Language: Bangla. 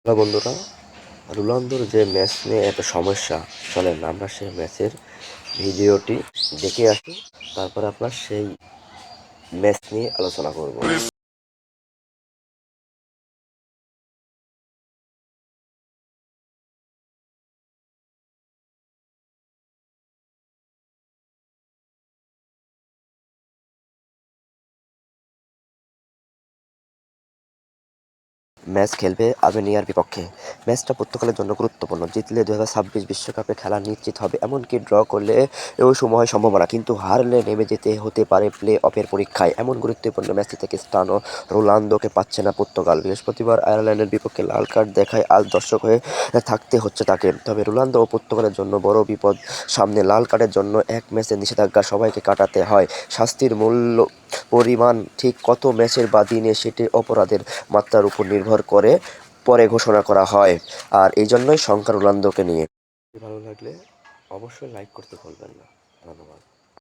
হ্যালো বন্ধুরা, রোনালদোর যে ম্যাচ নিয়ে এত সমস্যা, চলেন আমরা সেই ম্যাচের ভিডিওটি দেখে আসি। তারপর আপনার সেই ম্যাচ নিয়ে আলোচনা করব। ম্যাচ খেলবে আর্মেনিয়ার বিপক্ষে। ম্যাচটা পর্তুগালের জন্য গুরুত্বপূর্ণ। জিতলে 2026 বিশ্বকাপে খেলা নিশ্চিত হবে, এমনকি ড্র করলে এও সময় সম্ভাবনা, কিন্তু হারলে নেমে যেতে হতে পারে প্লে অফের পরীক্ষায়। এমন গুরুত্বপূর্ণ ম্যাচটি থেকে ক্রিস্টিয়ানো রোনালদোকে পাচ্ছে না পর্তুগাল। বৃহস্পতিবার আয়ারল্যান্ডের বিপক্ষে লাল কার্ড দেখায় আজ দর্শক হয়ে থাকতে হচ্ছে তাকে। তবে রোনালদো ও পর্তুগালের জন্য বড় বিপদ সামনে। লাল কার্ডের জন্য এক ম্যাচের নিষেধাজ্ঞা সবাইকে কাটাতে হয়। শাস্তির মূল্য পরিমাণ ঠিক কত ম্যাচের বা দিনে সেটি অপরাধের মাত্রার উপর নির্ভর করে পরে ঘোষণা করা হয়। আর এই জন্যই শঙ্কা রোনালদোকে নিয়ে। ভালো লাগলে অবশ্যই লাইক করতে ভুলবেন না। ধন্যবাদ।